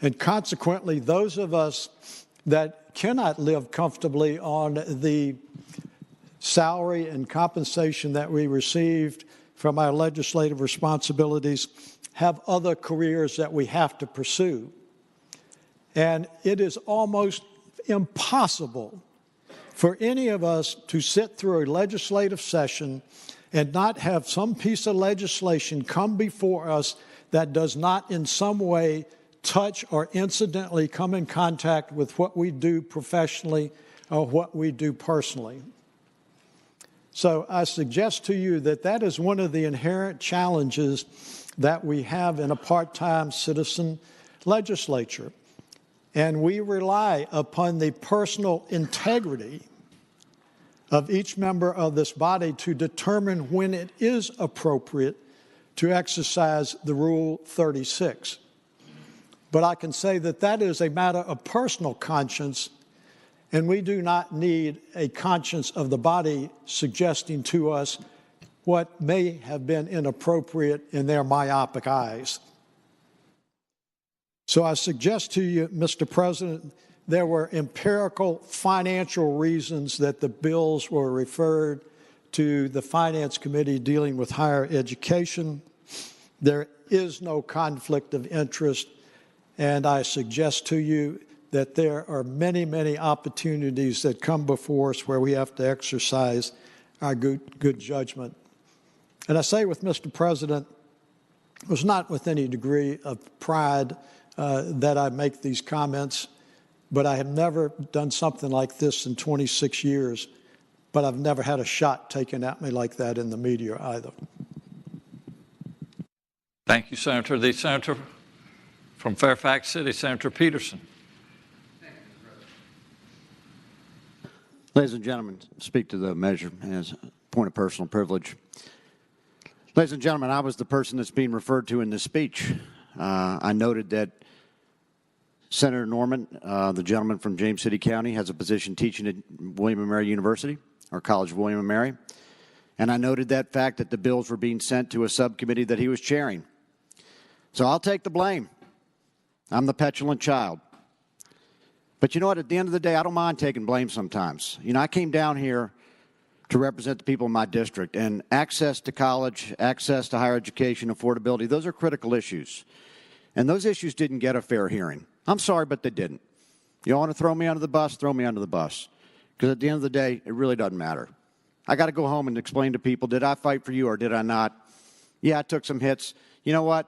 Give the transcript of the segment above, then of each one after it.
And consequently, those of us that cannot live comfortably on the salary and compensation that we received from our legislative responsibilities have other careers that we have to pursue. And it is almost impossible for any of us to sit through a legislative session and not have some piece of legislation come before us that does not in some way touch or incidentally come in contact with what we do professionally or what we do personally. So I suggest to you that that is one of the inherent challenges that we have in a part-time citizen legislature. And we rely upon the personal integrity of each member of this body to determine when it is appropriate to exercise the Rule 36. But I can say that that is a matter of personal conscience, and we do not need a conscience of the body suggesting to us what may have been inappropriate in their myopic eyes. So I suggest to you, Mr. President, there were empirical financial reasons that the bills were referred to the Finance Committee dealing with higher education. There is no conflict of interest, and I suggest to you that there are many, many opportunities that come before us where we have to exercise our good judgment. And I say with Mr. President, it was not with any degree of pride that I make these comments, but I have never done something like this in 26 years, but I've never had a shot taken at me like that in the media either. Thank you, Senator. The Senator from Fairfax City, Senator Petersen. Ladies and gentlemen, speak to the measure as a point of personal privilege. Ladies and gentlemen, I was the person that's being referred to in this speech. I noted that Senator Norment, the gentleman from James City County, has a position teaching at William & Mary University, or College of William & Mary. And I noted that fact that the bills were being sent to a subcommittee that he was chairing. So I'll take the blame. I'm the petulant child. But you know what? At the end of the day, I don't mind taking blame sometimes. You know, I came down here to represent the people in my district, and access to college, access to higher education, affordability, those are critical issues. And those issues didn't get a fair hearing. I'm sorry, but they didn't. You want to throw me under the bus, throw me under the bus. Because at the end of the day, it really doesn't matter. I got to go home and explain to people, did I fight for you or did I not? Yeah, I took some hits. You know what?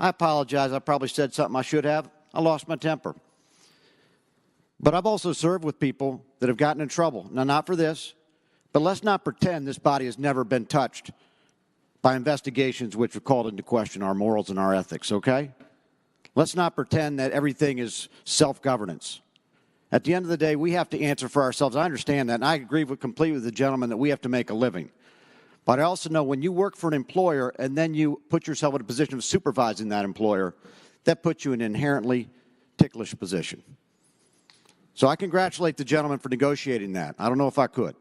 I apologize. I probably said something I should have. I lost my temper. But I've also served with people that have gotten in trouble. Now, not for this, but let's not pretend this body has never been touched by investigations which have called into question our morals and our ethics, okay? Let's not pretend that everything is self-governance. At the end of the day, we have to answer for ourselves. I understand that, and I agree completely with the gentleman that we have to make a living. But I also know when you work for an employer and then you put yourself in a position of supervising that employer, that puts you in an inherently ticklish position. So I congratulate the gentleman for negotiating that. I don't know if I could.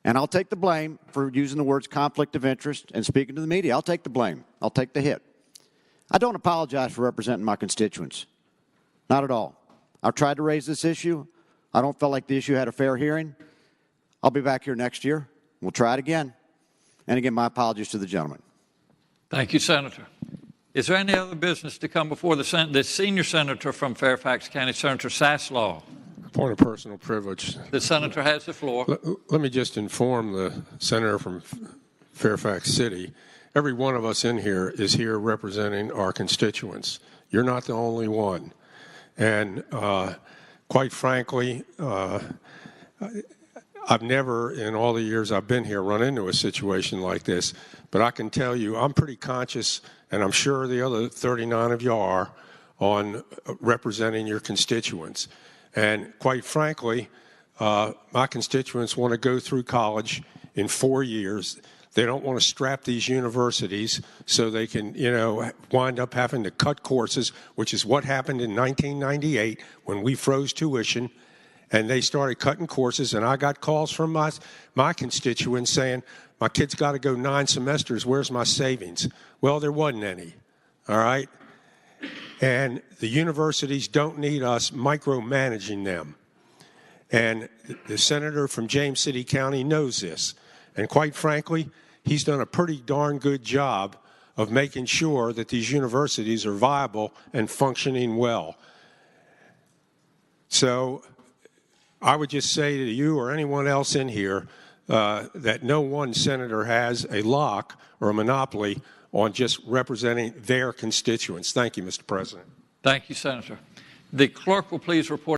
And I'll take the blame for using the words conflict of interest and speaking to the media. I'll take the blame. I'll take the hit. I don't apologize for representing my constituents. Not at all. I've tried to raise this issue. I don't feel like the issue had a fair hearing. I'll be back here next year. We'll try it again. And again, my apologies to the gentleman. Thank you, Senator. Is there any other business to come before the senior senator from Fairfax County, Senator Saslaw? Point of personal privilege. The senator has the floor. Let me just inform the senator from Fairfax City. Every one of us in here is here representing our constituents. You're not the only one. And quite frankly, I've never, in all the years I've been here, run into a situation like this. But I can tell you, I'm pretty conscious, and I'm sure the other 39 of you are, on representing your constituents. And quite frankly, my constituents want to go through college in 4 years. They don't want to strap these universities so they can, wind up having to cut courses, which is what happened in 1998 when we froze tuition. And they started cutting courses, and I got calls from my constituents saying, my kid's got to go 9 semesters. Where's my savings? Well, there wasn't any, all right? And the universities don't need us micromanaging them. And the senator from James City County knows this. And quite frankly, he's done a pretty darn good job of making sure that these universities are viable and functioning well. So I would just say to you or anyone else in here that no one senator has a lock or a monopoly on just representing their constituents. Thank you, Mr. President. Thank you, Senator. The clerk will please report